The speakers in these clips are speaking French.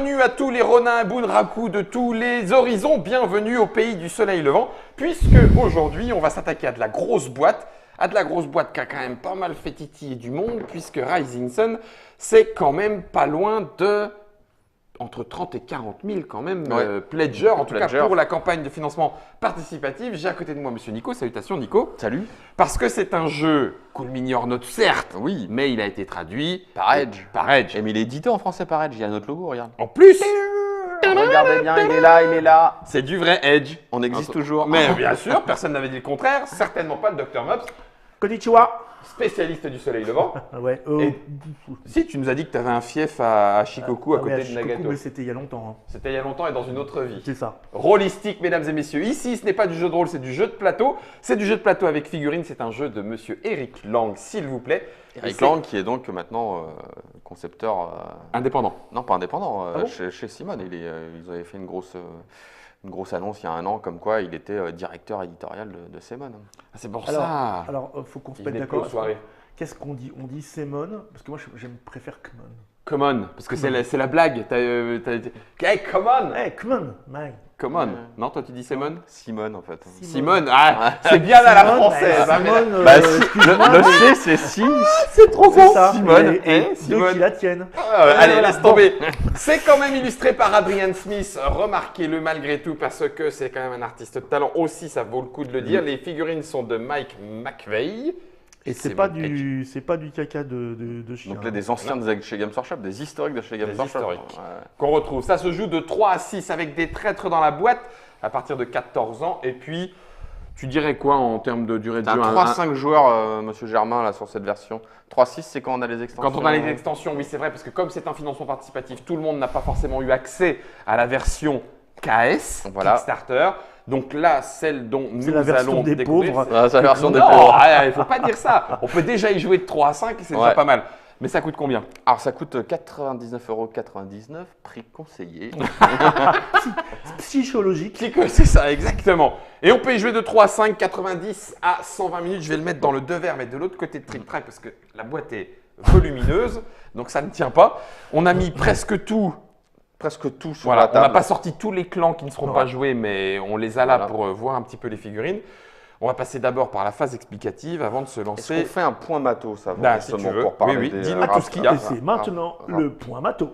Bienvenue à tous les Ronin Bunraku de tous les horizons, bienvenue au pays du soleil levant, puisque aujourd'hui on va s'attaquer à de la grosse boîte, qui a quand même pas mal fait titiller du monde, puisque Rising Sun, c'est quand même pas loin de entre 30 et 40 000 quand même, pledgers, en tout cas pour la campagne de financement participatif. J'ai à côté de moi Monsieur Nico, salutations Nico. Salut. Parce que c'est un jeu Cool Mini or Not, certes, oui, mais il a été traduit par Edge. Et mais il est édité en français par Edge, il y a notre logo, regarde. En plus, regardez bien, il est là. C'est du vrai Edge. On existe toujours. Mais bien sûr, personne n'avait dit le contraire, certainement pas le Dr Mops. Konnichiwa. Spécialiste du soleil levant. Ouais. Si, tu nous as dit que tu avais un fief à Shikoku à côté de Nagato. Mais c'était il y a longtemps. C'était il y a longtemps et dans une autre vie. C'est ça. Rollistique, mesdames et messieurs. Ici, ce n'est pas du jeu de rôle, c'est du jeu de plateau. C'est du jeu de plateau avec figurines. C'est un jeu de Monsieur Eric Lang, s'il vous plaît. Eric Lang, qui est donc maintenant concepteur… indépendant. Non, pas indépendant. Ah bon chez Simone, ils avaient fait une grosse annonce il y a un an, comme quoi il était directeur éditorial de Simone. Ah, c'est pour ça. Alors, faut qu'on se Il mette est d'accord. aux soirées. Qu'est-ce qu'on dit? On dit Simone, parce que moi, préfère Kmon. Come on, parce que c'est la blague. Hey, come on. Hey, Kmon, mec. Come on. Non, toi tu dis Simone? Simone, en fait. Simone, ah, c'est bien à la française. Simone, le C, c'est si. c'est trop bon. Simone, et Simone. deux qui la tiennent. Allez, voilà. laisse tomber. C'est quand même illustré par Adrian Smith. Remarquez-le malgré tout parce que c'est quand même un artiste de talent aussi, ça vaut le coup de le dire. Les figurines sont de Mike McVeigh. Et c'est pas du caca de chien. Donc là, des anciens de chez Games Workshop, des historiques de chez Games Workshop. Qu'on retrouve. Ça se joue de 3 à 6 avec des traîtres dans la boîte à partir de 14 ans. Et puis, tu dirais quoi en termes de durée de jeu? 3-5 joueurs, Monsieur Germain, là, sur cette version. 3-6, c'est quand on a les extensions. Quand on a les extensions, oui, c'est vrai, parce que comme c'est un financement participatif, tout le monde n'a pas forcément eu accès à la version KS, Kickstarter. Donc là, celle dont nous allons découvrir… C'est la version des pauvres. pauvres. Il ne faut pas dire ça. On peut déjà y jouer de 3 à 5 et c'est déjà pas mal. Mais ça coûte combien? Alors ça coûte 99,99 €, prix conseillé. Psychologique. C'est ça, exactement. Et on peut y jouer de 3 à 5, 90 à 120 minutes. Je vais le mettre dans le devers, mais de l'autre côté de Trick Track parce que la boîte est volumineuse, donc ça ne tient pas. On a mis presque tout sur la table. On n'a pas sorti tous les clans qui ne seront pas joués, mais on les a là pour voir un petit peu les figurines. On va passer d'abord par la phase explicative avant de se lancer. Est-ce qu'on fait un point matos avant si tu veux. pour parler Oui, dis-nous tout ce qu'il y a. Et c'est maintenant le point matos.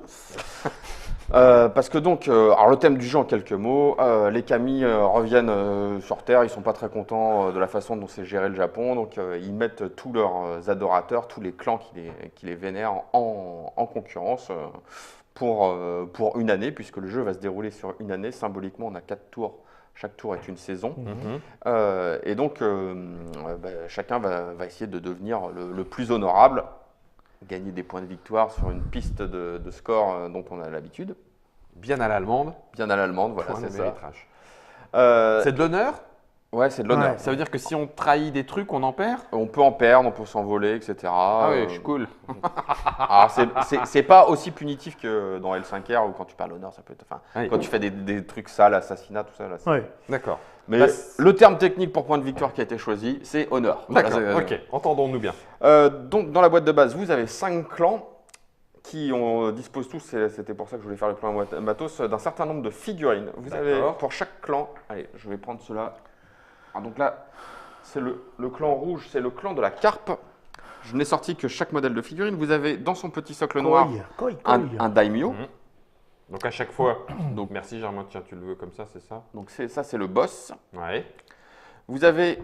Parce que donc, alors le thème du jeu en quelques mots, les Kami reviennent sur Terre, ils sont pas très contents de la façon dont c'est géré le Japon, donc ils mettent tous leurs adorateurs, tous les clans qui les vénèrent en concurrence pour une année, puisque le jeu va se dérouler sur une année. Symboliquement, on a 4 tours. Chaque tour est une saison. Et donc, chacun va essayer de devenir le plus honorable, gagner des points de victoire sur une piste de score dont on a l'habitude. Bien à l'allemande. Bien à l'allemande, voilà, c'est ça. C'est de l'honneur? Ouais, c'est de l'honneur. Ouais. Ça veut dire que si on trahit des trucs, on en perd? On peut en perdre, on peut s'envoler, etc. Ah oui, je suis cool. Alors, c'est pas aussi punitif que dans L5R où quand tu perds l'honneur, ça peut être… Quand tu fais des trucs sales, assassinat, tout ça. Là, d'accord. Mais le terme technique pour point de victoire qui a été choisi, c'est honneur. D'accord, ok, entendons-nous bien. Donc, dans la boîte de base, vous avez 5 clans qui disposent tous, c'était pour ça que je voulais faire le plan matos, d'un certain nombre de figurines. Vous avez pour chaque clan, allez, je vais prendre cela. Alors donc là, c'est le clan rouge, c'est le clan de la carpe. Je n'ai sorti que chaque modèle de figurine. Vous avez dans son petit socle noir un daimyo. Donc à chaque fois, donc merci Germain, tiens, tu le veux comme ça, c'est ça? Donc ça, c'est le boss. Ouais. Vous avez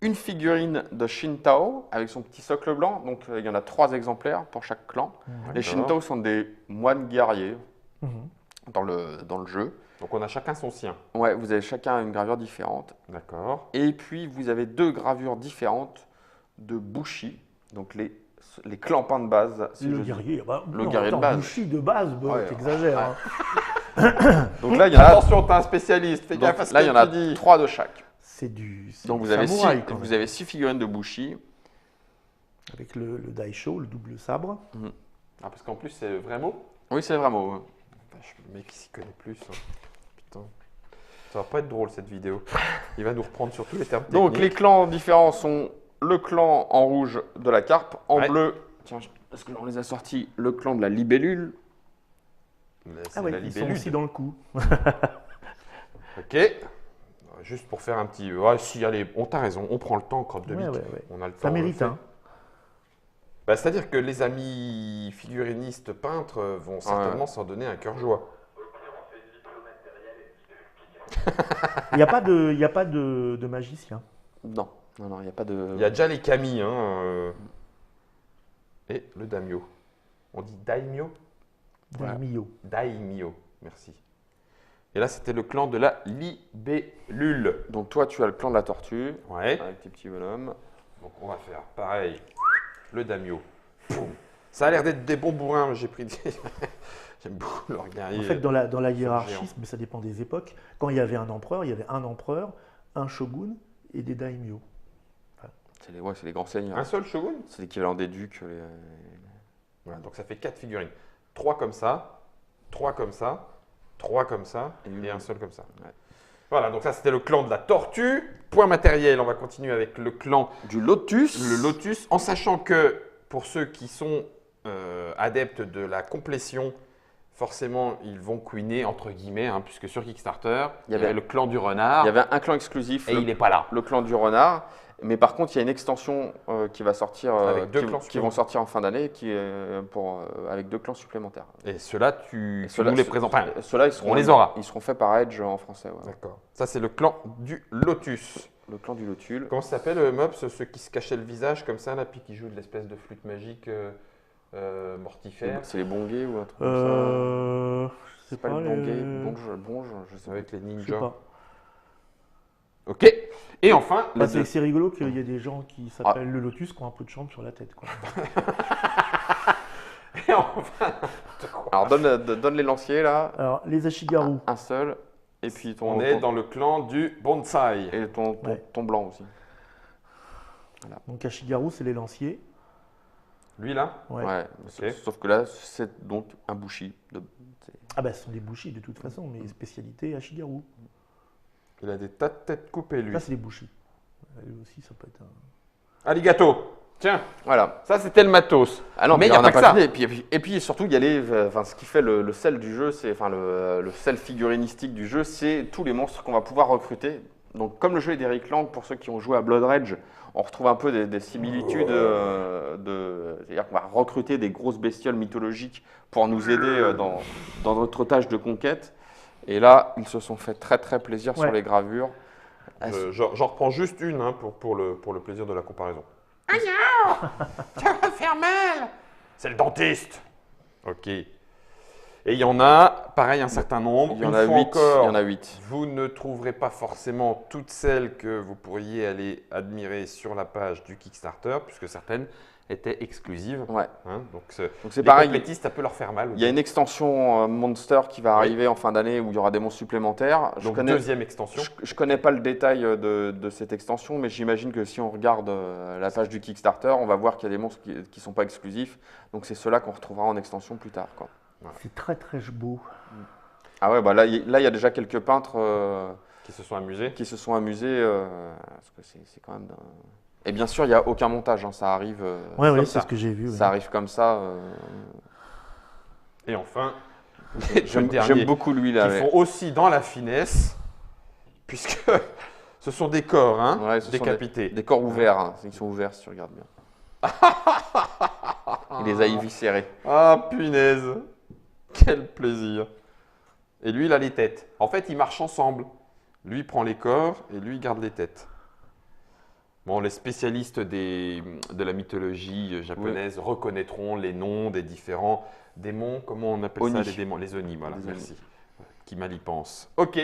une figurine de Shintao avec son petit socle blanc. Donc il y en a 3 exemplaires pour chaque clan. Les Shintao sont des moines guerriers dans le jeu. Donc on a chacun son sien. Ouais, vous avez chacun une gravure différente. D'accord. Et puis vous avez 2 gravures différentes de Bushi, donc les clampins de base. Le guerrier, de base. Bushi de base, t'exagères. Donc là, il y en a… Attention, t'es un spécialiste, fais gaffe à ce que tu dis. Là, il y en a 3 de chaque. Donc vous avez 6 figurines de Bushi. Avec le Daisho, le double sabre. Ah, parce qu'en plus, c'est le vrai mot? Oui, c'est le vrai mot. Le mec, il s'y connaît plus. Putain. Ça va pas être drôle cette vidéo. Il va nous reprendre sur tous les termes techniques. Donc les clans différents sont le clan en rouge de la carpe, en bleu, tiens, parce que là on les a sortis, le clan de la libellule, C'est Ah ouais, la ils sont libellule. aussi dans le coup. Ok. Juste pour faire un petit. Ouais, si, allez, on t'a raison, on prend le temps, crotte de Ouais, bique. ouais, ouais. On a le temps. Ça on le mérite, fait. hein. Bah, c'est-à-dire que les amis figurinistes peintres vont certainement s'en donner un cœur joie. Il n'y a pas de magicien. Non, non, non, il n'y a pas de. Il y a déjà les Kami, hein, et le Daimyo. On dit Daimyo? Daimyo. Daimyo, merci. Et là, c'était le clan de la libellule. Donc toi, tu as le clan de la tortue, Ouais. avec tes petits bonhommes. Donc on va faire pareil. Le Daimyo. Poum. Ça a l'air d'être des bons bourrins, mais j'ai pris des... J'aime beaucoup leur guerrier. En fait, dans la hiérarchie, géant. mais ça dépend des époques, quand il y avait un empereur, un shogun et des daimyo. C'est les grands seigneurs. Un seul shogun? C'est l'équivalent des ducs. Voilà, donc ça fait 4 figurines. 3 comme ça, 3 comme ça, 3 comme ça et un seul comme ça. Ouais. Voilà, donc ça c'était le clan de la tortue. Point matériel, on va continuer avec le clan Du lotus. le lotus, en sachant que pour ceux qui sont adeptes de la complétion, forcément ils vont queener entre guillemets, hein, puisque sur Kickstarter, il y avait le clan du renard Il y avait un clan exclusif, et il n'est pas là. le clan du renard. Mais par contre, il y a une extension qui va sortir, Avec deux clans qui vont supplémentaires. sortir en fin d'année, avec 2 clans supplémentaires. Et ceux-là, tu Ceux-là, nous les présentes. Enfin, ceux-là, on les aura. Ils seront faits par Edge en français. Ouais. d'accord. Ça c'est le clan du lotus. Le clan du lotus. Comment ça s'appelle, Mops, ceux qui se cachaient le visage comme ça, là, puis qui jouent de l'espèce de flûte magique mortifère, C'est les bongés ou un truc comme ça. Je sais C'est pas pas. le bonge, je sais pas. avec les Je sais ninjas. pas. Ok. Et enfin, Bah, c'est rigolo qu'il y ait des gens qui s'appellent le Lotus qui ont un peu de chambre sur la tête. Quoi. et enfin, Alors donne les lanciers là, Alors, les Ashigaru, un seul, et puis on est dans le clan du bonsaï. et Ouais. ton blanc aussi. donc Ashigaru, c'est les lanciers. Lui là, Ouais. Ouais. Ok. Sauf que là, c'est donc un bushi. Ah bah, ce sont des bushis de toute façon, mais spécialité Ashigaru. il a des tas de têtes coupées lui. Là, c'est des bushis. Lui aussi, ça peut être un... Alligato. Tiens, Voilà. ça c'était le matos. Ah non, Mais mais il y a on n'a pas que ça. fini. Et puis surtout, il y a ce qui fait le sel du jeu, c'est le sel figurinistique du jeu, c'est tous les monstres qu'on va pouvoir recruter. Donc comme le jeu est d'Eric Lang, pour ceux qui ont joué à Blood Rage, on retrouve un peu des similitudes. C'est-à-dire qu'on va recruter des grosses bestioles mythologiques pour nous aider dans notre tâche de conquête. Et là, ils se sont fait très très plaisir sur Ouais. les gravures. J'en reprends juste une hein, pour le plaisir de la comparaison. Ça va faire mal. C'est le dentiste. Ok. Et il y en a, pareil, un certain nombre. Il y en Une a fois 8. encore, Il y en a 8. vous ne trouverez pas forcément toutes celles que vous pourriez aller admirer sur la page du Kickstarter, puisque certaines étaient exclusives. Ouais. hein. Donc, Donc c'est les pareil. complétistes, ça peut leur faire mal. Il y a une extension Monster qui va arriver en fin d'année où il y aura des monstres supplémentaires. Donc, deuxième extension. Je connais pas le détail de cette extension, mais j'imagine que si on regarde la page du Kickstarter, on va voir qu'il y a des monstres qui sont pas exclusifs. Donc c'est ceux-là qu'on retrouvera en extension plus tard, quoi. C'est très très beau. Ah ouais, bah là il y a déjà quelques peintres Qui se sont amusés. qui se sont amusés. Parce que c'est quand même. Et bien sûr, il n'y a aucun montage, hein, ça arrive. Ouais, comme c'est ça. ce que j'ai vu. Ça arrive comme ça. Et enfin, J'aime dernier, j'aime beaucoup lui là. qui font aussi dans la finesse, puisque ce sont des corps hein, Ouais, ce sont décapités. Des corps ouverts, hein. Ils sont ouverts si tu regardes bien. Il les a éviscérés. Ah, punaise. Quel plaisir. Et lui, il a les têtes. En fait, ils marchent ensemble. Lui, il prend les corps et lui, il garde les têtes. Bon, les spécialistes de la mythologie japonaise reconnaîtront les noms des différents démons. Comment on appelle Oni. ça, les démons? Les Oni, voilà, Les merci. Qui mal y pense. Ok.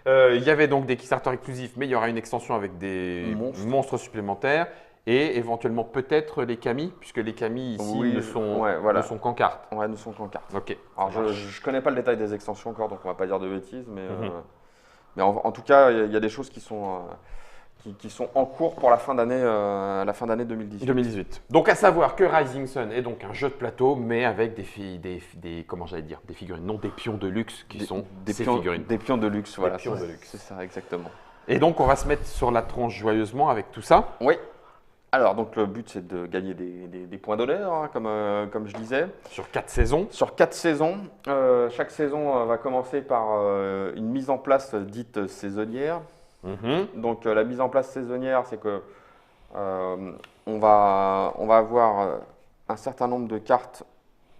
Il y avait donc des Kickstarter exclusifs, mais il y aura une extension avec des monstres supplémentaires. Et éventuellement peut-être les Kami, puisque les Kami ici Oui, ne sont, ouais, voilà. ne sont qu'en carte. Ouais, nous sommes qu'en carte. Ok. Alors, ça marche. je connais pas le détail des extensions encore, donc on va pas dire de bêtises, mais en tout cas, il y a des choses qui sont en cours pour la fin d'année 2018. 2018. Donc à savoir que Rising Sun est donc un jeu de plateau, mais avec comment j'allais dire, des figurines, non des pions de luxe qui sont ces figurines. Des pions de luxe, voilà. pions de luxe. C'est ça, exactement. Et donc on va se mettre sur la tronche joyeusement avec tout ça. Oui. Alors, donc le but, c'est de gagner des points d'honneur, hein, comme je disais. Sur 4 saisons. Sur 4 saisons, chaque saison va commencer par une mise en place dite saisonnière. Mhm. Donc, la mise en place saisonnière, c'est que on va avoir un certain nombre de cartes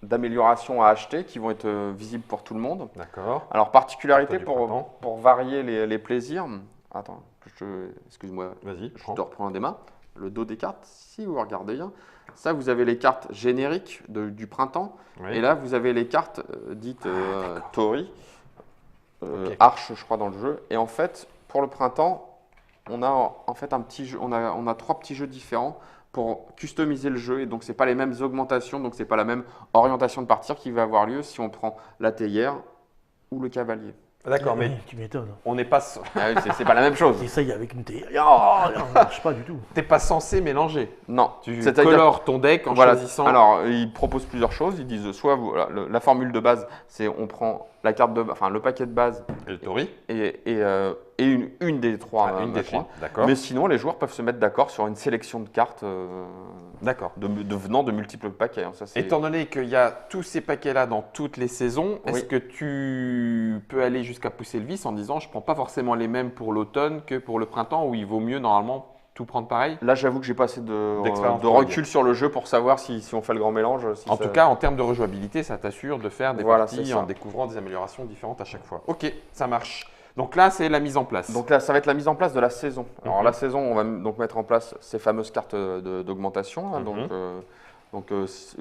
d'amélioration à acheter qui vont être visibles pour tout le monde. D'accord. Alors, particularité Carte du printemps. pour varier les plaisirs. Attends, excuse-moi, Vas-y, je prends. te reprends des mains. Le dos des cartes, si vous regardez bien, ça, vous avez les cartes génériques du printemps. Oui. Et là, vous avez les cartes dites Tori, Ok. Arche, je crois, dans le jeu. Et en fait, pour le printemps, on a en fait un petit jeu, on a 3 petits jeux différents pour customiser le jeu. Et donc, c'est pas les mêmes augmentations, donc c'est pas la même orientation de partir qui va avoir lieu si on prend la théière ou le cavalier. D'accord, mais Oui, tu m'étonnes. on n'est pas, Ah oui, c'est pas la même chose. Essaye avec une théière. Oh, ça ne marche pas du tout. t'es pas censé mélanger. Non, Tu c'est-à-dire colores ton deck en voilà. choisissant. Alors, ils proposent plusieurs choses. Ils disent soit voilà, la formule de base, c'est on prend la carte le paquet de base Et le Tori. et une des 3 Une des machins. trois. D'accord. Mais sinon, les joueurs peuvent se mettre d'accord sur une sélection de cartes D'accord. venant de multiples paquets. Hein. Ça, c'est- Étant donné qu'il y a tous ces paquets-là dans toutes les saisons, Oui. est-ce que tu peux aller jusqu'à pousser le vice en disant je prends pas forcément les mêmes pour l'automne que pour le printemps où il vaut mieux normalement tout prendre pareil? Là, j'avoue que j'ai pas assez D'expérience de pour le recul sur le jeu pour savoir si on fait le grand mélange. Si En ça- tout cas, en termes de rejouabilité, ça t'assure de faire des Voilà, parties c'est ça. en découvrant des améliorations différentes à chaque fois. Ok, ça marche. Donc là, c'est la mise en place. Donc là, ça va être la mise en place de la saison. Alors Mhm. la saison, on va donc mettre en place ces fameuses cartes d'augmentation. Hein. Mhm.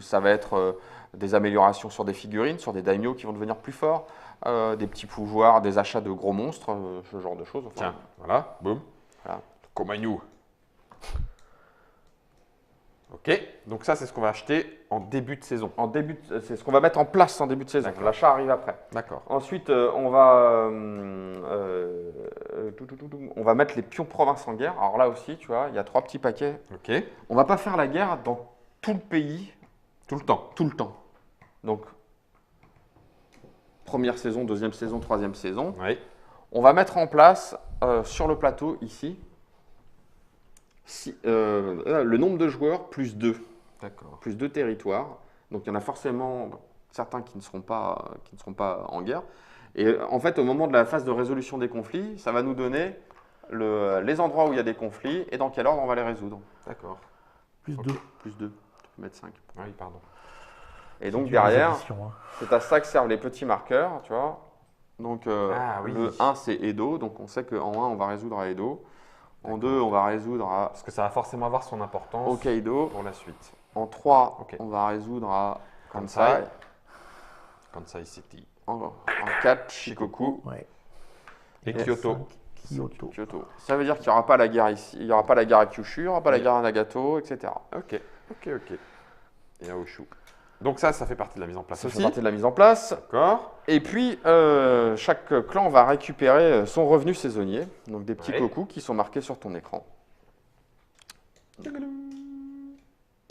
Ça va être des améliorations sur des figurines, sur des daimyo qui vont devenir plus forts, des petits pouvoirs, des achats de gros monstres, ce genre de choses. Enfin, Tiens, voilà, boum. Voilà. Komagnou. Ok, donc ça, c'est ce qu'on va acheter en début de saison. c'est ce qu'on va mettre en place en début de saison. D'accord. L'achat arrive après. D'accord. Ensuite, on va mettre les pions province en guerre. Alors là aussi, tu vois, il y a 3 petits paquets. Ok, On va pas faire la guerre dans tout le pays tout le temps. tout le temps. Donc, première saison, deuxième saison, troisième saison. Oui. On va mettre en place sur le plateau ici le nombre de joueurs plus 2, D'accord. plus 2 territoires. Donc, il y en a forcément certains qui ne seront pas en guerre. Et en fait, au moment de la phase de résolution des conflits, ça va nous donner les endroits où il y a des conflits et dans quel ordre on va les résoudre. D'accord. Plus Ok. 2. Plus 2, tu peux mettre 5. Ah oui, pardon. Et donc derrière, Hein. c'est à ça que servent les petits marqueurs, tu vois. Donc Ah oui. le 1 c'est Edo, donc on sait qu'en 1 on va résoudre à Edo. En 2 on va résoudre à Parce que ça va forcément avoir son importance Hokkaido. pour la suite. En 3 Ok. on va résoudre à Kansai. Kansai. Kansai City. En 4 Shikoku. Ouais. Et Et Kyoto. 5, Kyoto. Kyoto. Ça veut dire qu'il n'y aura pas la guerre ici, il n'y aura pas la guerre à Kyushu, il n'y aura pas la Oui. guerre à Nagato, etc. Ok, ok, ok. Et à Oshu. Donc ça fait partie de la mise en place Ça fait aussi. partie de la mise en place. D'accord. Et puis, chaque clan va récupérer son revenu saisonnier, donc des petits Ouais. cocos qui sont marqués sur ton écran.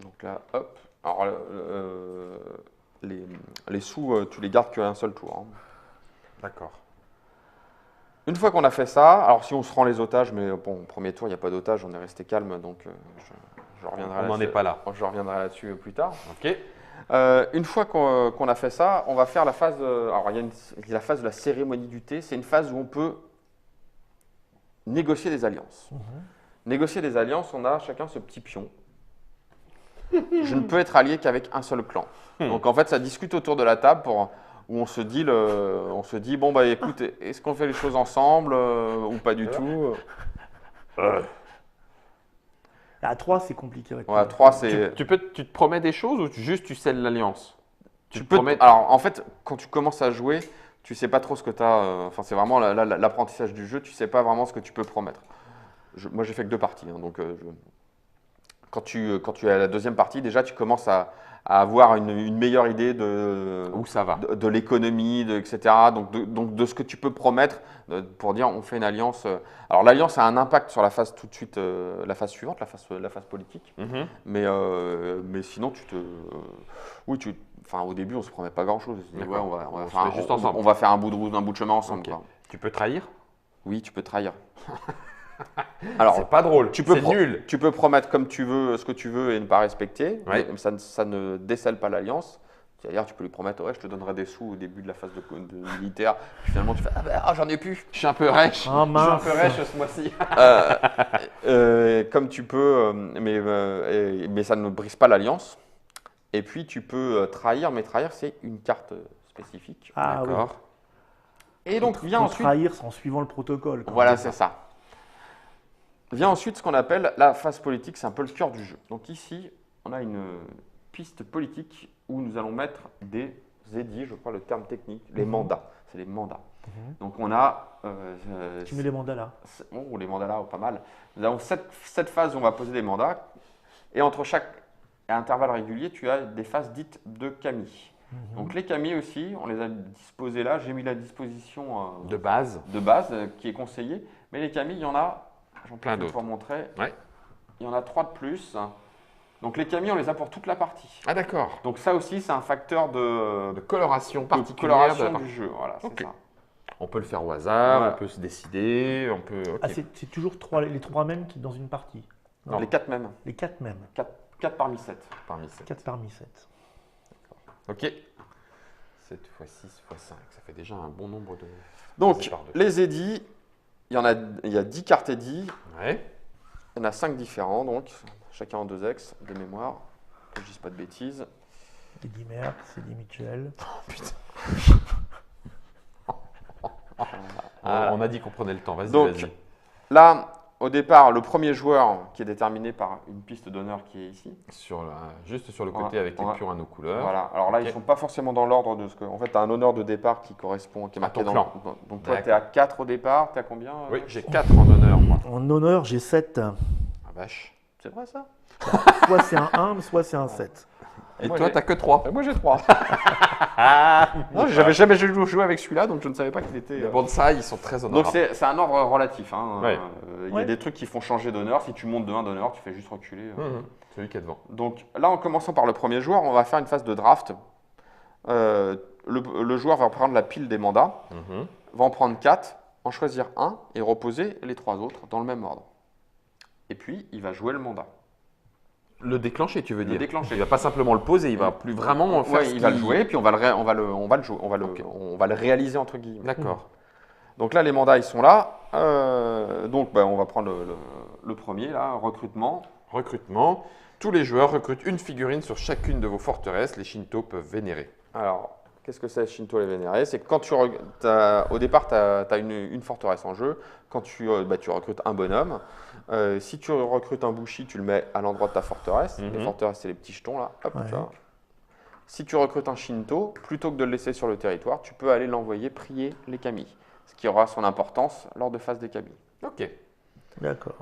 Donc là, hop. Alors, les sous, tu les gardes qu'un seul tour. Hein. D'accord. Une fois qu'on a fait ça, alors si on se rend les otages, mais bon, au premier tour, il n'y a pas d'otages, on est resté calme, donc je reviendrai On n'en là-dessus- est pas là. Je reviendrai là-dessus plus tard. Ok. Une fois qu'on a fait ça, on va faire la phase. Alors, il y a la phase de la cérémonie du thé. C'est une phase où on peut négocier des alliances. Négocier des alliances, on a chacun ce petit pion. Je ne peux être allié qu'avec un seul clan. Donc, en fait, ça discute autour de la table où on se dit bon, bah écoute, est-ce qu'on fait les choses ensemble ou pas du tout À 3, c'est compliqué. Avec Voilà, 3, c'est. Tu te promets des choses ou juste tu scelles l'alliance? Tu te peux. promets- Alors, en fait, quand tu commences à jouer, tu sais pas trop ce que tu as. Enfin, c'est vraiment l'apprentissage du jeu. Tu sais pas vraiment ce que tu peux promettre. Moi, j'ai fait que 2 parties. Hein, donc, quand tu es à la deuxième partie, déjà, tu commences à avoir une meilleure idée Où ça va? de l'économie, etc. Donc, de ce que tu peux promettre pour dire on fait une alliance. Alors, l'alliance a un impact sur la phase tout de suite, la phase suivante, la phase politique. Mhm. Mais sinon, enfin, au début, on se promet pas grand-chose. On se dit, ouais, D'accord. on va On se faire met juste ensemble. on va faire un bout de chemin ensemble. Ok. Quoi. Tu peux trahir? Oui, tu peux trahir. Alors, C'est pas drôle, tu peux c'est nul. Tu peux promettre comme tu veux, ce que tu veux et ne pas respecter, Ouais. mais ça ne décèle pas l'alliance. C'est-à-dire, tu peux lui promettre, ouais, je te donnerai des sous au début de la phase de militaire. Puis finalement, tu fais, j'en ai plus. Je suis un peu rêche. Ah, Je suis un mince. peu rêche ce mois-ci. Comme tu peux, mais ça ne brise pas l'alliance. Et puis, tu peux trahir, mais trahir, c'est une carte spécifique. Ah oui. D'accord. Et donc, vient Faut ensuite. trahir en suivant le protocole. quand Voilà, même. c'est ça. Vient ensuite ce qu'on appelle la phase politique, c'est un peu le cœur du jeu. Donc ici, on a une piste politique où nous allons mettre des édits, je crois le terme technique, les mandats. C'est les mandats. Donc on a... Tu mets les mandats là. les mandats là, pas mal. Nous avons cette phase où on va poser des mandats. Et entre chaque intervalle régulier, tu as des phases dites de kami. Donc les kami aussi, on les a disposés là. J'ai mis la disposition De base. qui est conseillée. Mais les kami, il y en a... J'en Plein profite d'autres. pour montrer. Ouais. Il y en a 3 de plus. Donc les kami, on les a pour toute la partie. Ah d'accord. Donc ça aussi, c'est un facteur De coloration de particulière. coloration de la du jeu. Voilà, c'est Ok. ça. On peut le faire au hasard, Ouais. on peut se décider, on peut. ok. Ah, c'est toujours les trois mêmes qui dans une partie. Non. Les 4 mêmes. Les 4 mêmes. 4 parmi 7. Parmi ces. 4 parmi 7. Ok. 7 x 6 x 5, ça fait déjà un bon nombre de. Donc par deux. les édits, il y a 10 cartes édits. Ouais. Il y en a 5 différents, donc chacun en 2 ex, des mémoires. Que je dise pas de bêtises. Eddie Merckx, Eddie Mitchell. On a dit qu'on prenait le temps. Vas-y, Donc, vas-y. Là, au départ, le premier joueur qui est déterminé par une piste d'honneur qui est ici. Juste sur le côté Ouais, avec les ouais. pions à nos couleurs. Voilà. Alors là, Ok. ils ne sont pas forcément dans l'ordre de ce que. En fait, tu as un honneur de départ qui correspond, qui est À marqué ton dans. clan. Donc toi, D'accord. tu es à 4 au départ. Tu as combien Oui, j'ai 4 en honneur, moi. En honneur, j'ai 7. Ah vache. C'est vrai ça Soit c'est un 1, soit c'est un 7. Et moi, toi, j'ai- t'as que 3. Moi, j'ai 3. Non, j'avais jamais joué avec celui-là, donc je ne savais pas qu'il était. Les bonsaïs, ils sont très Donc honorables. c'est un ordre relatif. Hein. Ouais. Il y a Ouais. des trucs qui font changer d'honneur. Si tu montes de 1 d'honneur, tu fais juste reculer. Celui qui est devant. Donc là, en commençant par le premier joueur, on va faire une phase de draft. Le joueur va prendre la pile des mandats, va en prendre 4, en choisir un et reposer les 3 autres dans le même ordre. Et puis, il va jouer le mandat. Le déclencher, tu veux Le dire. déclencher. Il va pas simplement le poser, il va plus vraiment faire Ouais, ce il va le qu'il- jouer, puis on va le jouer, Ok. on va le réaliser entre guillemets. D'accord. Donc là, les mandats, ils sont là. On va prendre le premier, là, recrutement. Recrutement. Tous les joueurs recrutent une figurine sur chacune de vos forteresses. Les Shinto peuvent vénérer. Alors, qu'est-ce que c'est Shinto les vénérés? C'est que quand au départ, tu as une forteresse en jeu. Quand tu recrutes un bonhomme. Si tu recrutes un Bushi, tu le mets à l'endroit de ta forteresse. Mhm. Les forteresses, c'est les petits jetons là. Hop, Ouais. tu vois. Si tu recrutes un Shinto, plutôt que de le laisser sur le territoire, tu peux aller l'envoyer prier les kami. Ce qui aura son importance lors de phase des kami. Ok. D'accord.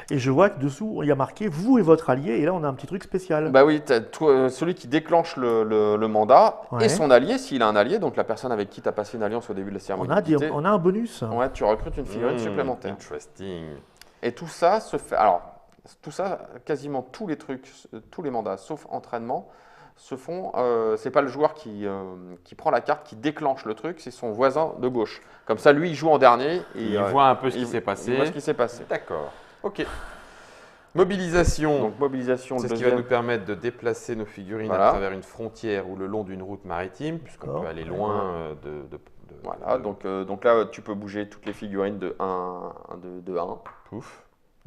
Et je vois que dessous, il y a marqué vous et votre allié. Et là, on a un petit truc spécial. Bah oui, celui qui déclenche le mandat Ouais. et son allié, s'il a un allié, donc la personne avec qui tu as passé une alliance au début de la on, cérémonie. a de quitter, on a un bonus. ouais, tu recrutes une figurine supplémentaire. Interesting. Et tout ça se fait. Alors, tout ça, quasiment tous les trucs, tous les mandats, sauf entraînement, se font. C'est pas le joueur qui prend la carte, qui déclenche le truc, c'est son voisin de gauche. Comme ça, lui, il joue en dernier. Et, Il voit un peu ce qui il- s'est il passé. voit ce qui s'est passé. D'accord. Ok. Mobilisation. Donc, mobilisation, C'est le ce qui va deuxième. nous permettre de déplacer nos figurines Voilà. à travers une frontière ou le long d'une route maritime, puisqu'on D'accord. peut aller loin Voilà, donc là, tu peux bouger toutes les figurines de 1. Pouf.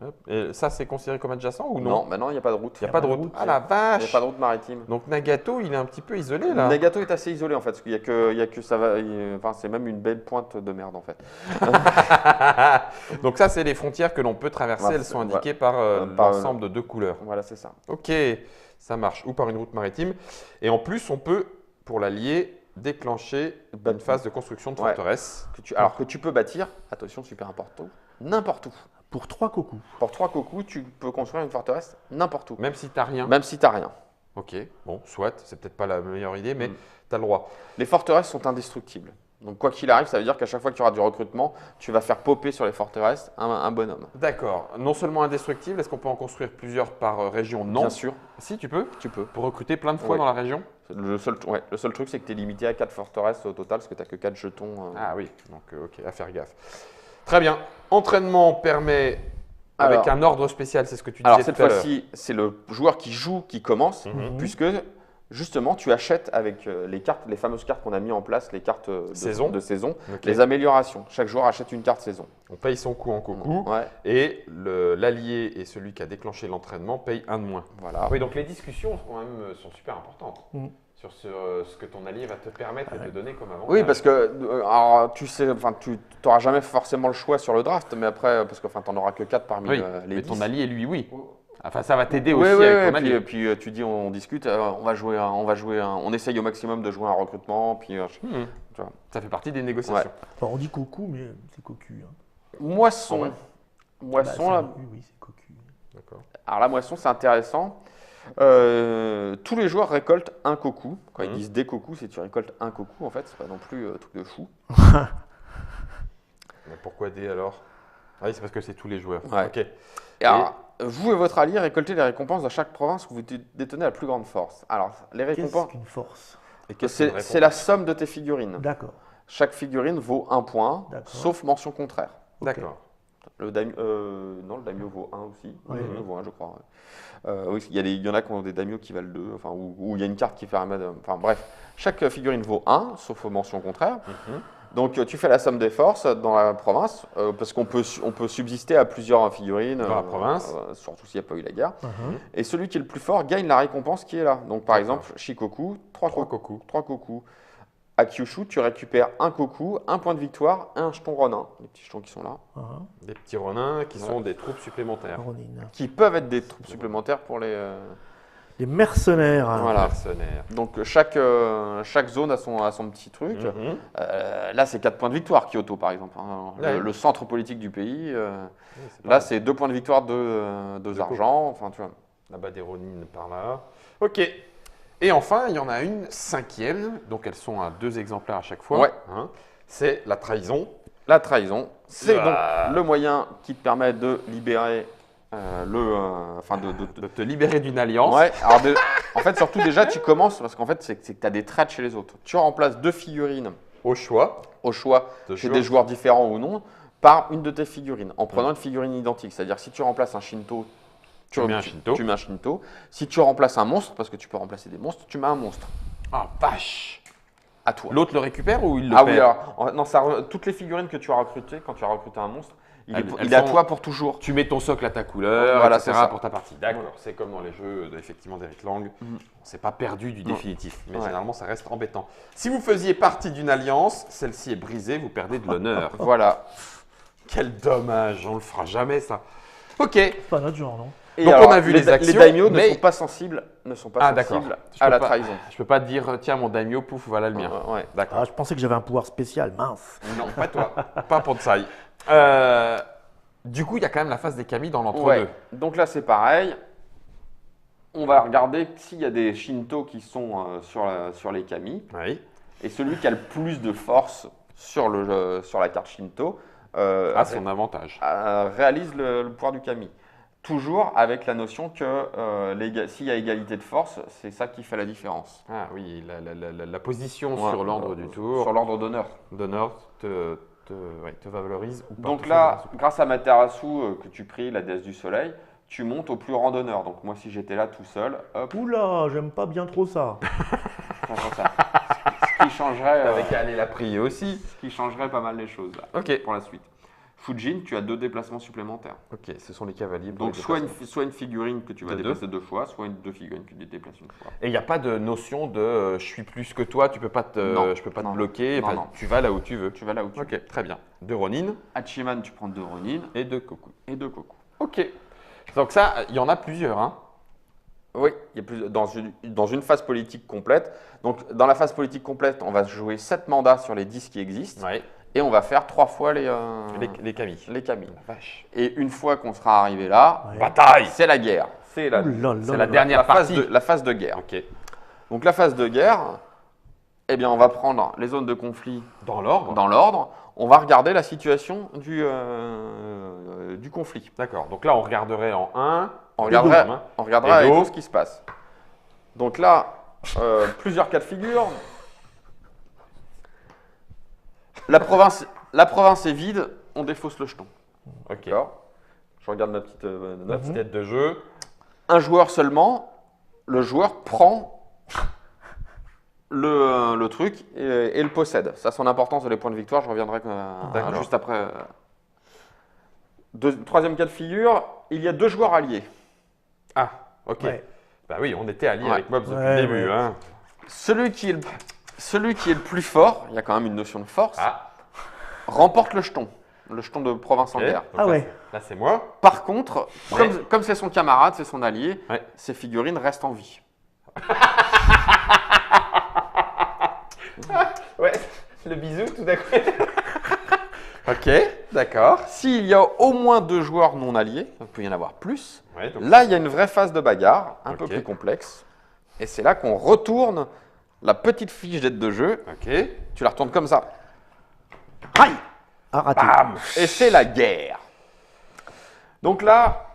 Hop. Et ça, c'est considéré comme adjacent ou non? Non, maintenant, il n'y a pas de route. Il n'y a pas de route. Ah la Il n'y a vache! pas de route maritime. Donc Nagato, il est un petit peu isolé là. Nagato est assez isolé en fait, parce qu'il y a que ça va. Enfin, c'est même une belle pointe de merde en fait. Donc ça, c'est les frontières que l'on peut traverser. Ouais, Elles sont ouais. indiquées par Par, l'ensemble de 2 couleurs. Voilà, c'est ça. Ok, ça marche. Ou par une route maritime. Et en plus, on peut, pour l'allier, déclencher une phase de construction de Ouais. forteresse. Alors que tu peux bâtir, attention, super important, n'importe où. Pour 3 cocos. Pour 3 cocos, tu peux construire une forteresse n'importe où, Même si tu n'as rien. même si tu n'as rien. Ok, bon, soit, c'est peut-être pas la meilleure idée, mais Mm. tu as le droit. Les forteresses sont indestructibles. Donc quoi qu'il arrive, ça veut dire qu'à chaque fois qu'il y aura du recrutement, tu vas faire popper sur les forteresses un bonhomme. D'accord. Non seulement indestructible, est-ce qu'on peut en construire plusieurs par région? Non. Bien sûr, Si, tu peux. tu peux. Pour recruter plein de fois Oui. dans la région? Le seul truc, c'est que tu es limité à 4 forteresses au total, parce que tu n'as que 4 jetons. Ah oui, donc ok, à faire gaffe. Très bien. Entraînement permet, avec Alors- un ordre spécial, c'est ce que tu Alors disais cette tout à l'heure. fois-ci, c'est le joueur qui joue qui commence, Mhm. puisque justement tu achètes avec les cartes, les fameuses cartes qu'on a mis en place, les cartes Saison. de saison, Ok. les améliorations. Chaque joueur achète une carte saison. On paye son coup en coucou. Ouais, Et l'allié et celui qui a déclenché l'entraînement payent un de moins. voilà. Oui, donc les discussions quand même sont super importantes Mm. sur ce que ton allié va te permettre de donner comme avantage. Oui, parce que alors, tu sais, enfin, tu n'auras jamais forcément le choix sur le draft, mais après, parce que enfin, tu n'en auras que 4 parmi Oui, les mais 10. ton allié, lui, oui. Enfin, ça va t'aider Oui, aussi oui, avec ton oui, allié. puis tu dis, on discute, on essaye au maximum de jouer un recrutement, puis Mhm. tu vois. Ça fait partie des négociations. Enfin, on dit cocu, mais c'est cocu. Hein. Moisson. Ouais. Moisson, Bah, là, oui, c'est cocu. D'accord. alors la moisson, c'est intéressant. Tous les joueurs récoltent un cocu. Quand ils Mhm. disent des cocus, c'est tu récoltes un cocu, en fait, c'est pas non plus un truc de fou. Mais pourquoi D alors? Ah oui, c'est parce que c'est tous les joueurs. Ouais. Ok. Et alors, vous et votre allié récoltez les récompenses de chaque province où vous détenez la plus grande force. Alors, les Qu'est-ce récompenses, qu'une force? Et qu'est-ce qu'une c'est la récompense? somme de tes figurines. D'accord. Chaque figurine vaut un point, D'accord. sauf mention contraire. Ok. D'accord. Le non, le daimyo vaut 1 aussi. Ouais. Le daimyo vaut 1, je crois. Ouais. Oui, il y en a qui ont des daimyos qui valent 2, enfin, où il y a une carte qui permet de. Enfin, bref, chaque figurine vaut 1, sauf mention contraire. Mhm. Donc, tu fais la somme des forces dans la province, parce qu'on peut subsister à plusieurs figurines. Dans la province. Surtout s'il n'y a pas eu la guerre. Mhm. Et celui qui est le plus fort gagne la récompense qui est là. Donc, par D'accord. exemple, Shikoku, 3 Trois cocos. cocos. 3 cocos. À Kyushu, tu récupères un cocu, un point de victoire, un jeton Ronin, les petits jetons qui sont là, Mhm. Des petits renins qui sont des troupes supplémentaires. Ronin. qui peuvent être des troupes supplémentaires pour les. Les mercenaires. hein. Voilà. Mercenaires. Donc chaque zone a son petit truc. Mhm. Là, c'est 4 points de victoire, Kyoto par exemple. hein. Ouais. Le centre politique du pays. Oui, c'est pas Là, mal. c'est 2 points de victoire, 2 Deux argent. Enfin, tu vois. Là-bas, des ronines par là. Ok. Et enfin, il y en a une cinquième. Donc, elles sont à 2 exemplaires à chaque fois. Ouais. Hein. C'est la trahison. La trahison, c'est Ah. donc le moyen qui te permet de libérer enfin De te libérer d'une alliance. Ouais, alors en fait, surtout déjà, tu commences, parce qu'en fait, c'est que tu as des traits chez les autres. Tu remplaces 2 figurines Au choix. au choix, De chez joueurs. des joueurs différents ou non, par une de tes figurines, en prenant une figurine identique. C'est-à-dire, si tu remplaces un Shinto, Tu mets un Shinto. tu mets un Shinto. Si tu remplaces un monstre, parce que tu peux remplacer des monstres, tu mets un monstre Ah, vache. à toi. L'autre le récupère ou il le Ah perd? oui, alors, non, toutes les figurines que tu as recrutées, quand tu as recruté un monstre, il Elles est à sont- toi pour toujours. Tu mets ton socle à ta couleur, Voilà, etc. c'est ça. pour ta partie. D'accord. Voilà. C'est comme dans les jeux effectivement d'Eric Lang. Mhm. C'est pas perdu du Non. définitif, mais Ouais. généralement ça reste embêtant. Si vous faisiez partie d'une alliance, celle-ci est brisée, vous perdez de l'honneur. Voilà. Quel dommage, on le fera jamais ça. Ok. C'est pas notre genre, non? Et Donc, alors, on a vu les actions, Les daimyos mais- ne sont pas sensibles, Ah, d'accord. Je à peux la pas- trahison. Je peux pas te dire tiens mon daimyo, pouf, voilà le mien. Ouais. D'accord. Ah, je pensais que j'avais un pouvoir spécial, mince. Non, pas toi. Pas Ponsai. Du coup, il y a quand même la phase des kami dans l'entre-deux. Ouais. Donc là, c'est pareil. On va regarder s'il y a des Shinto qui sont sur les kami. Oui. Et celui qui a le plus de force sur la carte Shinto À son avantage. réalise le pouvoir du kami. Toujours avec la notion que s'il y a égalité de force, c'est ça qui fait la différence. Ah oui, la position Ouais. sur l'ordre du tour Sur l'ordre d'honneur. d'honneur te valorise ou pas. Donc te là, favorise ou pas. grâce à Materasu que tu pries, la déesse du soleil, tu montes au plus rang d'honneur. Donc moi, si j'étais là tout seul, hop, Oula, j'aime pas bien trop ça. comme ça. Ce qui changerait, T'avais qu'à aller la prier aussi. ce qui changerait pas mal les choses là, Ok. pour la suite. Fujin, tu as 2 déplacements supplémentaires. Ok, ce sont les cavaliers. pour Donc les soit déplacements. une figurine que tu vas De déplacer 2 fois, soit 2 figurines que tu déplaces une fois. Et il n'y a pas de notion de je suis plus que toi, tu peux pas Non. je peux pas Non. te bloquer. Non, Enfin, non. tu vas là où tu veux. Tu vas là où tu veux. Ok, très bien. 2 Ronin Hachiman, tu prends 2 Ronin et 2 Koku. et 2 Koku. Ok. Donc ça, il y en a plusieurs. Hein. Oui, il y a plus, dans une phase politique complète. Donc dans la phase politique complète, on va jouer 7 mandats sur les 10 qui existent. Ouais. Et on va faire 3 fois les Les kami. kami. La vache. Et une fois qu'on sera arrivé là, Ouais. Bataille. c'est la guerre. C'est la, Ouh là là C'est là la là. dernière phase partie. la phase de guerre. Ok. Donc la phase de guerre, eh bien on va prendre les zones de conflit Dans l'ordre. dans l'ordre. On va regarder la situation du conflit. D'accord. Donc là, on regarderait en 1. On regarderait, on regardera Et avec do. tout ce qui se passe. Donc là, plusieurs cas de figure. La province est vide on défausse le jeton. Ok. D'accord. Je regarde ma petite note. Notre tête de jeu. Un joueur seulement, le joueur prend le truc et le possède. Ça a son importance de les points de victoire, je reviendrai D'accord. juste après. Troisième cas de figure, il y a 2 joueurs alliés. Ah, ok. Ouais. Bah oui, on était alliés Ouais. avec Mobs depuis Ouais, le début. ouais. Hein. Celui qui est le plus fort, il y a quand même une notion de force, Ah, remporte le jeton de province en ok. guerre. Donc Ah là, ouais. Là, c'est moi. Par contre, Ouais. comme c'est son camarade, c'est son allié, Ouais. ces figurines restent en vie. Ouais, le bisou tout d'un coup. Ok, d'accord. S'il y a au moins 2 joueurs non alliés, il peut y en avoir plus, Ouais, donc, là il y a une vraie phase de bagarre, un peu Ok. plus complexe. Et c'est là qu'on retourne la petite fiche d'aide de jeu, ok. tu la retournes comme ça. Aïe. Ah, raté. Bam. Et c'est la guerre. Donc là,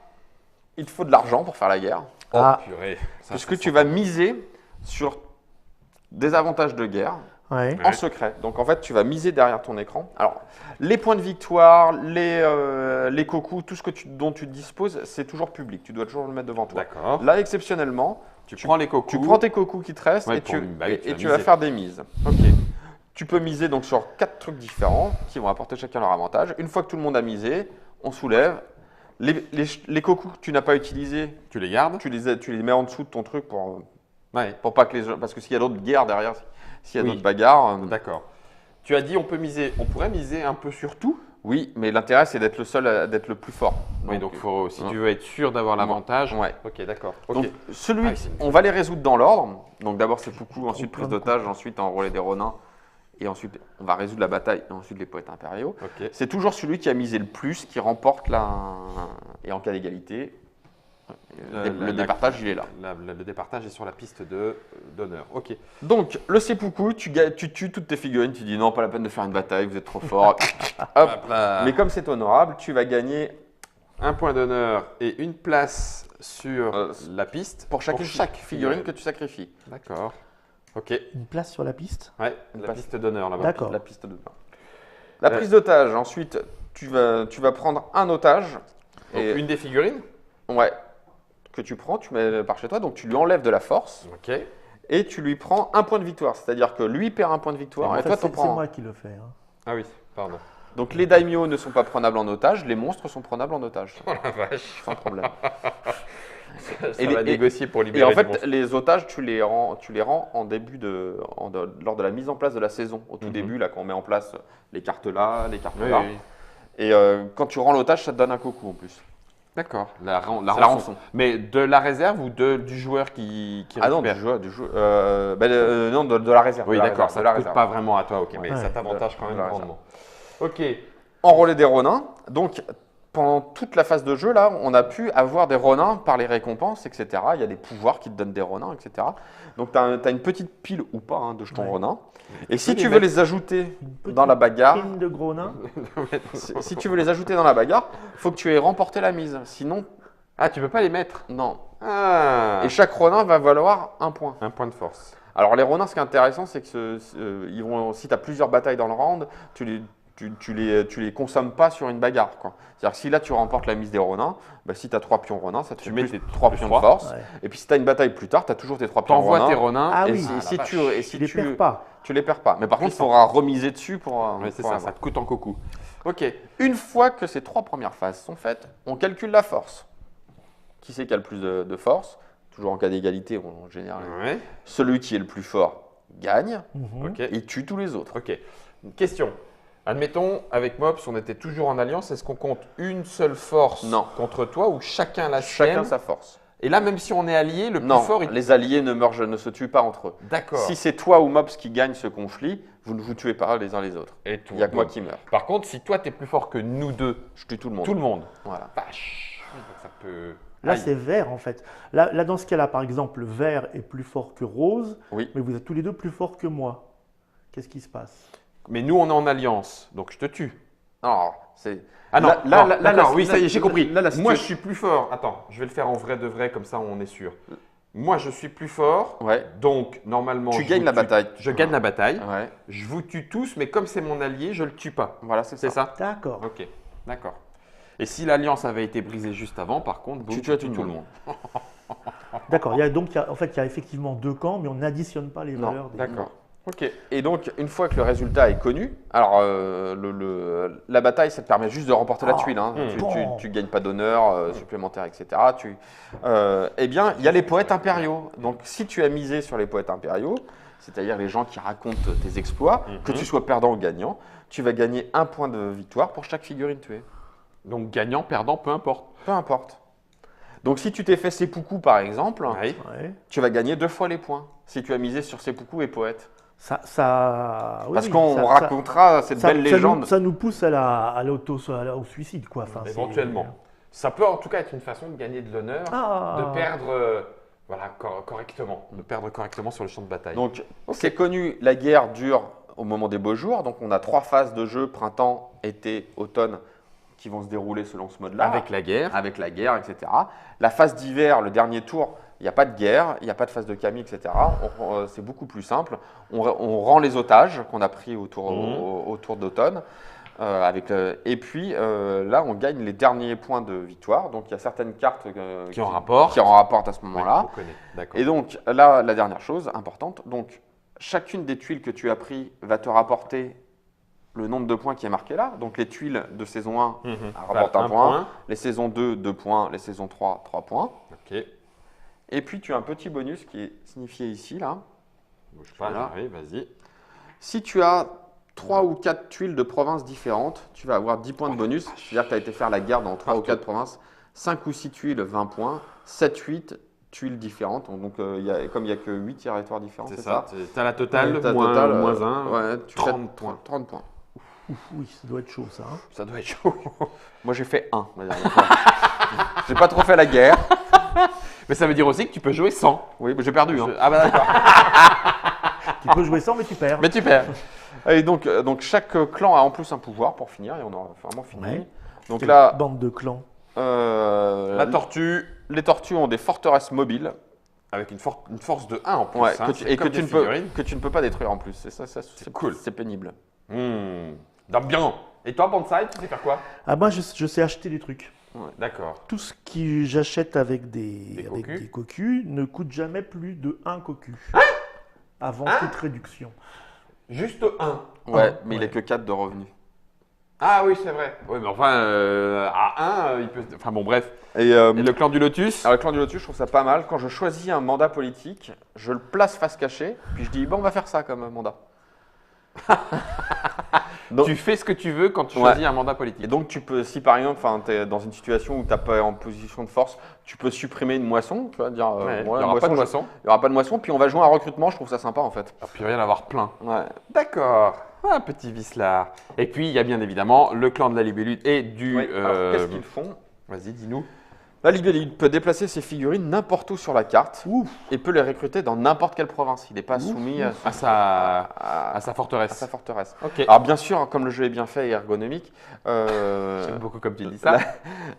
il te faut de l'argent pour faire la guerre, Oh, Ah. purée. Ça, puisque ça tu sent- vas miser sur des avantages de guerre. Ouais. En secret. Donc en fait, tu vas miser derrière ton écran. Alors, les points de victoire, les cocos, tout ce que dont tu disposes, c'est toujours public. Tu dois toujours le mettre devant toi. D'accord. Là, exceptionnellement, Tu prends les cocos. tu prends tes cocos qui te restent Ouais, et tu, bah oui, tu et vas tu vas miser. faire des mises. Ok. Tu peux miser donc sur 4 trucs différents qui vont apporter chacun leur avantage. Une fois que tout le monde a misé, on soulève. Les cocos que tu n'as pas utilisés, Tu les gardes. tu les mets en dessous de ton truc Ouais. pour pas que les gens. Parce que s'il y a d'autres guerres derrière, s'il y a Oui. d'autres bagarres. D'accord. Tu as dit on peut miser. On pourrait miser un peu sur tout. Oui, mais l'intérêt, c'est d'être le seul, d'être le plus fort. Oui, donc si non. tu veux être sûr d'avoir l'avantage. Ouais. Ok, d'accord. Ok. Donc, celui, Ah, c'est une- on va les résoudre dans l'ordre. Donc, d'abord, c'est Poucou, ensuite plein prise de d'otage, ensuite enrôler des renins, et ensuite, on va résoudre la bataille, et ensuite les poètes impériaux. Ok. C'est toujours celui qui a misé le plus qui remporte et en cas d'égalité, le départage, il est là. Le départage est sur la piste d'honneur. Ok. Donc, le seppuku, tu tues toutes tes figurines, tu dis non, pas la peine de faire une bataille, vous êtes trop fort. Hop. Hop là. Mais comme c'est honorable, tu vas gagner Un point d'honneur et une place sur Euh, la piste pour chaque figurine que tu sacrifies. D'accord. Ok. Une place sur la piste. Ouais, Une la place. piste d'honneur là-bas. D'accord. La piste de La prise d'otage, ensuite, tu vas prendre un otage. Donc Et, une des figurines. ouais, que tu prends, tu mets par chez toi, donc tu lui enlèves de la force Ok. et tu lui prends un point de victoire. C'est-à-dire que lui perd un point de victoire En et fait, toi t'en c'est prends un. moi qui le fais. Hein. Ah oui, pardon. Donc les daimyo ne sont pas prenables en otage, les monstres sont prenables en otage, Oh la vache. sans problème. Ça va négocier pour Et libérer en du fait, monstre. les otages, tu les rends en début lors de la mise en place de la saison. Au tout Mhm. début, là, quand on met en place les cartes là, les cartes Oui, là. oui. Et quand tu rends l'otage, ça te donne un coco en plus. D'accord. C'est la rançon. Mais de la réserve ou du joueur qui Ah non, récupère du jeu. Non, de la réserve. Oui, de la d'accord. réserve, Ça de la ne coûte réserve. pas vraiment à toi, ok, mais Ouais. ça t'avantage quand De même la grandement. Ok. Enrôler des renins. Donc, pendant toute la phase de jeu, là, on a pu avoir des renins par les récompenses, etc. Il y a des pouvoirs qui te donnent des renins, etc. Donc, tu as une petite pile ou pas de jetons Ouais. renins. Et peux si les tu veux mettre- les ajouter Une petite dans la bagarre, prime de gros nains. si tu veux les ajouter dans la bagarre, faut que tu aies remporté la mise. Sinon, Ah, tu peux pas les mettre. non. Ah. Et chaque renin va valoir un point. Un point de force. Alors les renins, ce qui est intéressant, c'est que si tu as plusieurs batailles dans le round, tu les consommes pas sur une bagarre, quoi. C'est-à-dire que si là tu remportes la mise des renins, bah, si tu as 3 pions renins, ça te Tu fait mets plus tes 3 plus pions trois. de force. Ouais. Et puis si tu as une bataille plus tard, tu as toujours tes 3 pions T'envoies renins. tes renins. Ah et oui. si, Ah, si la tu, vache. et si Tu les perds pas. tu les perds pas. Mais par contre, il Puissant. faudra remiser dessus pour. Oui, c'est pour ça, avoir. ça te coûte en coucou. Ok. Une fois que ces 3 premières phases sont faites, on calcule la force. Qui c'est qui a le plus de force? Toujours en cas d'égalité, en général. Ouais. Celui qui est le plus fort gagne Mhm. Ok. et tue tous les autres. Ok. Une question. Admettons, avec Mops, on était toujours en alliance. Est-ce qu'on compte une seule force Non. contre toi ou chacun la Chacun sienne sa force. Et là, même si on est allié, le Non, plus fort est. les alliés ne se tuent pas entre eux. D'accord. Si c'est toi ou Mops qui gagne ce conflit, vous ne vous tuez pas les uns les autres. Et tout. Il n'y a que moi qui meurs. Par contre, si toi, tu es plus fort que nous deux, Je tue tout le monde. tout le monde. Voilà. Vache. Donc ça peut. Là, Aïe. c'est vert en fait. Là, dans ce cas-là, par exemple, vert est plus fort que rose, Oui. mais vous êtes tous les deux plus forts que moi. Qu'est-ce qui se passe? Mais nous, on est en alliance, donc je te tue. Alors, c'est. Ah non, Là, non, là, d'accord, là, oui, là, ça y est, j'ai là, compris. là, la Moi, je situation- suis plus fort. Attends, je vais le faire en vrai de vrai, comme ça, on est sûr. Moi, je suis plus fort. Ouais. Donc, normalement, Tu je gagnes vous la tue- bataille. Je gagne la bataille. Ouais. Je vous tue tous, mais comme c'est mon allié, je le tue pas. Voilà, c'est C'est ça. ça? D'accord. Ok, d'accord. Et si l'alliance avait été brisée juste avant, par contre, boum, Tu tues tues tout le monde. D'accord. En fait, il y a effectivement deux camps, mais on n'additionne pas les Non, valeurs des. D'accord. Ok. Et donc, une fois que le résultat est connu, alors la bataille, ça te permet juste de remporter la tuile. Hein. Bon. Tu gagnes pas d'honneur supplémentaire, etc. Eh bien, il y a les poètes impériaux. Donc, si tu as misé sur les poètes impériaux, c'est-à-dire les gens qui racontent tes exploits, que tu sois perdant ou gagnant, tu vas gagner 1 point de victoire pour chaque figurine tuée. Donc, gagnant, perdant, peu importe. Peu importe. Donc, si tu t'es fait seppuku, par exemple, Oui. Ouais. tu vas gagner 2 fois les points si tu as misé sur seppuku et poète. Oui, Parce oui, qu'on ça- racontera cette belle légende. Ça nous pousse au suicide, quoi. Enfin, c'est- Éventuellement. Ça peut en tout cas être une façon de gagner de l'honneur, Ah. de perdre correctement, de perdre correctement sur le champ de bataille. Donc, c'est connu, la guerre dure au moment des beaux jours. Donc, on a 3 phases de jeu, printemps, été, automne, qui vont se dérouler selon ce mode-là. avec la guerre. Avec la guerre, etc. La phase d'hiver, le dernier tour, il n'y a pas de guerre, il n'y a pas de phase de Camille, etc. C'est beaucoup plus simple. On rend les otages qu'on a pris autour d'automne. Et puis là, on gagne les derniers points de victoire. Donc, il y a certaines cartes Qui en rapportent. qui en rapportent à ce Ouais, moment-là. on connaît. D'accord. Et donc, là, la dernière chose importante, donc, chacune des tuiles que tu as pris va te rapporter le nombre de points qui est marqué là. Donc, les tuiles de saison 1 rapportent un point. Les saisons 2, 2 points. Les saisons 3, 3 points. Ok. Et puis, tu as un petit bonus qui est signifié ici, là. Bouge pas, Voilà. j'arrive, vas-y. Si tu as 3 ou 4 tuiles de provinces différentes, tu vas avoir 10 points de bonus. C'est-à-dire que tu as été faire la guerre dans 3 ou 4 provinces. 5 ou 6 tuiles, 20 points. 7, 8 tuiles différentes. Donc, comme il n'y a que 8 territoires différents, C'est c'est ça. ça. Tu as la totale, Ouais, t'as moins, total, moins 1. ouais, tu fais 30 points. 30 points. Ouf, oui, ça doit être chaud, ça. Hein. Ça doit être chaud. Moi, j'ai fait 1 la dernière fois. J'ai pas trop fait la guerre. Mais ça veut dire aussi que tu peux jouer sans. Oui, mais j'ai perdu. Hein. Ah bah d'accord. Tu peux jouer sans, mais tu perds. Mais tu perds. Et donc, chaque clan a en plus un pouvoir pour finir, et on aura vraiment fini. Ouais. Donc Quelle là, bande de clans. La tortue, les tortues ont des forteresses mobiles avec une force de 1 en plus. ouais, hein, que, c'est tu, et comme que, tu des ne peux, figurines. que tu ne peux pas détruire en plus. Et ça, c'est cool. C'est pénible. Donc bien. Et toi, Bonsai, tu sais faire quoi? Ah, moi, je sais acheter des trucs. D'accord. Tout ce que j'achète avec des cocus. cocus ne coûte jamais plus de 1 cocu. Avant toute réduction. Juste 1. Ouais, mais il ouais. n'est que 4 de revenus. Ah oui, c'est vrai. Oui, mais enfin, à 1, il peut. Enfin bon, bref. Et, Et le clan du Lotus? alors, le clan du Lotus, je trouve ça pas mal. Quand je choisis un mandat politique, je le place face cachée, puis je dis, bon, on va faire ça comme mandat. Donc- Tu fais ce que tu veux quand tu Ouais. choisis un mandat Et politique. donc, tu peux, si par exemple, tu es dans une situation où tu n'es pas en position de force, tu peux supprimer une moisson, tu vois, dire, Ouais, il n'y voilà, aura pas de je- moisson. Il n'y aura pas de moisson, puis on va jouer un recrutement, je trouve ça sympa en fait. Il puis rien d'avoir plein. Ouais. D'accord. Un petit vicelard. Et puis, il y a bien évidemment le clan de la libellule et du. Oui, alors, qu'est-ce qu'ils font? Vas-y, dis-nous. La libellule peut déplacer ses figurines n'importe où sur la carte et peut les recruter dans n'importe quelle province. Il n'est pas soumis à À sa sa forteresse. forteresse. Ok. Alors bien sûr, comme le jeu est bien fait et ergonomique, J'aime beaucoup comme tu dis ça.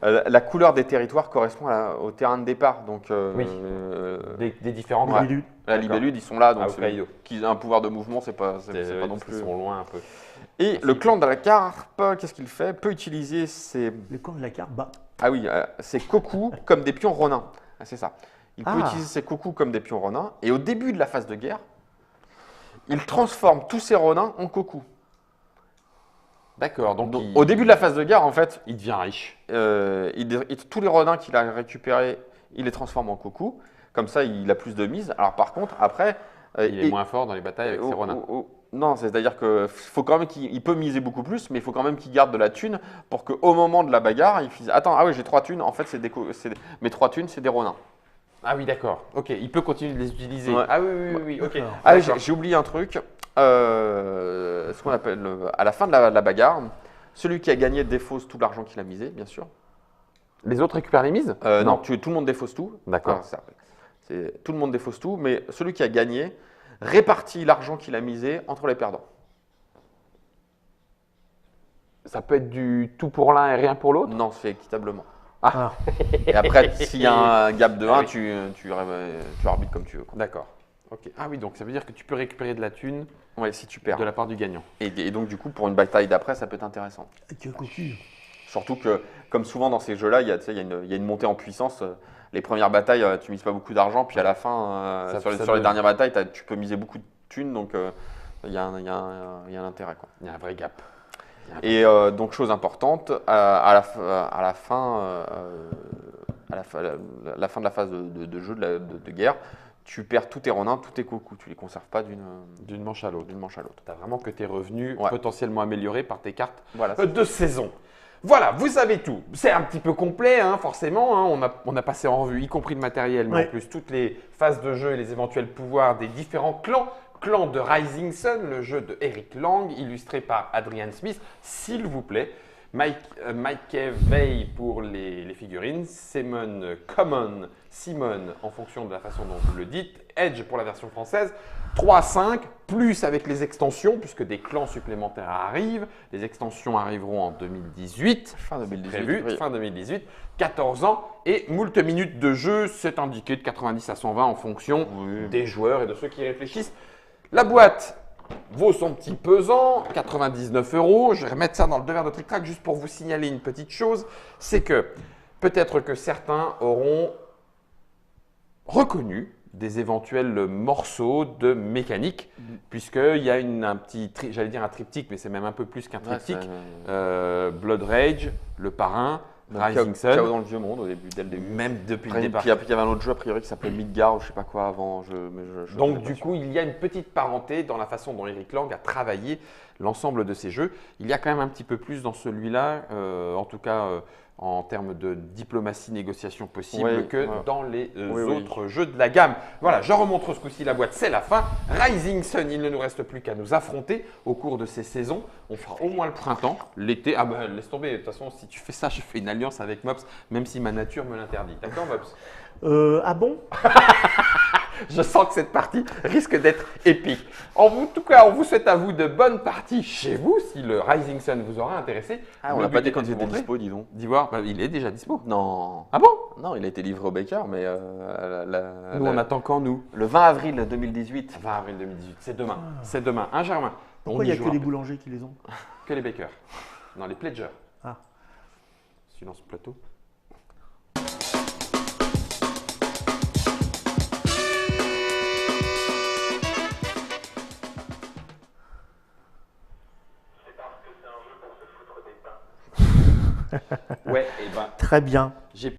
la couleur des territoires correspond au terrain de départ. Donc Oui. Des différents. Ouais. Libellule. la D'accord. libellule, ils sont là, donc À Hokkaido. qu'ils aient un pouvoir de mouvement, c'est pas non plus. Ils sont loin un peu. Et le clan de la carpe, qu'est-ce qu'il fait? Peut utiliser ses Le camp de la carte, bah. Ah oui, c'est Koku comme des pions ronins. Ah, c'est ça. Il peut Ah. utiliser ses Koku comme des pions ronins. Et au début de la phase de guerre, il transforme tous ses ronins en Koku. D'accord. Donc, Donc, au début de la phase de guerre, en fait, il devient riche. tous les ronins qu'il a récupérés, il les transforme en Koku. Comme ça, il a plus de mise. Alors par contre, après… Il est moins fort dans les batailles avec ses ronins. Non, c'est-à-dire qu'il faut quand même qu'il peut miser beaucoup plus, mais il faut quand même qu'il garde de la thune pour qu'au moment de la bagarre, il dise « Attends, ah oui, j'ai 3 thunes, en fait, mes 3 thunes, c'est des ronins. » Ah oui, d'accord. Ok, il peut continuer de les utiliser. Ouais. Ah oui, ok. D'accord. Ah, D'accord. j'ai oublié un truc. Ce qu'on appelle, à la fin de la bagarre, celui qui a gagné défausse tout l'argent qu'il a misé, bien sûr. Les autres récupèrent les mises? Non, tout le monde défausse tout. D'accord. Tout le monde défausse tout, mais celui qui a gagné répartit l'argent qu'il a misé entre les perdants. Ça peut être du tout pour l'un et rien pour l'autre? Non, c'est fait équitablement. Ah. Et après, s'il y a un gap de 1, Ah oui. tu arbitres comme tu veux, quoi. D'accord. Ok. Ah oui, donc ça veut dire que tu peux récupérer de la thune Ouais, si tu perds. de la part du gagnant. Et donc, du coup, pour une bataille d'après, ça peut être intéressant. Que cocu. Surtout que, comme souvent dans ces jeux-là, tu sais, il y a une montée en puissance. Les premières batailles, tu mises pas beaucoup d'argent, puis à la fin, Ça- sur les ça sur les donne. dernières batailles, tu peux miser beaucoup de thunes, donc il y a un intérêt, quoi. Il y a un vrai gap. Et donc, chose importante, à la fin, la fin de la phase de jeu de guerre, tu perds tous tes renards, tous tes cocos. Tu les conserves pas D'une manche à l'autre. d'une manche à l'autre. Tu as vraiment que tes revenus Ouais. potentiellement améliorés par tes cartes Voilà. de saison. Voilà, vous savez tout. C'est un petit peu complet, hein, forcément. Hein. On a passé en revue, y compris le matériel, mais Ouais. en plus toutes les phases de jeu et les éventuels pouvoirs des différents clans. Clan de Rising Sun, le jeu de Eric Lang, illustré par Adrian Smith, s'il vous plaît. Mike Veil pour les figurines, Simon en fonction de la façon dont vous le dites, Edge pour la version française, 3-5, plus avec les extensions, puisque des clans supplémentaires arrivent. Les extensions arriveront en 2018, Fin 2018. prévu, Oui. fin 2018, 14 ans et moult minutes de jeu, c'est indiqué de 90 à 120 en fonction Oui. des joueurs et de ceux qui y réfléchissent. La boîte vaut son petit pesant, 99 €. Je vais remettre ça dans le devers de Trick Track juste pour vous signaler une petite chose. C'est que peut-être que certains auront reconnu des éventuels morceaux de mécanique, puisqu'il y a j'allais dire un triptyque, mais c'est même un peu plus qu'un Ouais, triptyque. c'est- Blood Rage, Le Parrain, Rising Chaos Sun, dans le vieux monde dès le début. même depuis le Après, départ. puis il y avait un autre jeu a priori qui s'appelait Midgar ou je sais pas quoi avant. Je Donc connais pas du sûr. coup, il y a une petite parenté dans la façon dont Eric Lang a travaillé l'ensemble de ces jeux. Il y a quand même un petit peu plus dans celui-là, en tout cas en termes de diplomatie, négociation possible, Oui, que ouais. dans les Oui, oui. autres jeux de la gamme. Voilà, je remontre ce coup-ci la boîte, c'est la fin. Rising Sun, il ne nous reste plus qu'à nous affronter au cours de ces saisons. On fera au moins le printemps, l'été. Ah ben laisse tomber, de toute façon, si tu fais ça, je fais une alliance avec Mops, même si ma nature me l'interdit. D'accord, Mops? Ah bon? Je sens que cette partie risque d'être épique. En tout cas, on vous souhaite à vous de bonnes parties chez vous, si le Rising Sun vous aura intéressé. Ah, on Le l'a pas but dit quand est il de était montrer. dispo, dis donc. D'y voir, il est déjà dispo. Non. Ah bon? Non, il a été livré au Baker, mais Nous, on attend quand, nous? le 20 avril 2018. 20 avril 2018, c'est demain. C'est demain, hein, Germain? Pourquoi On il n'y a jouera. que les boulangers qui les ont? Que les bakers. Non, les pledgers. Ah. Silence plateau. Ouais, et ben, Très bien. j'ai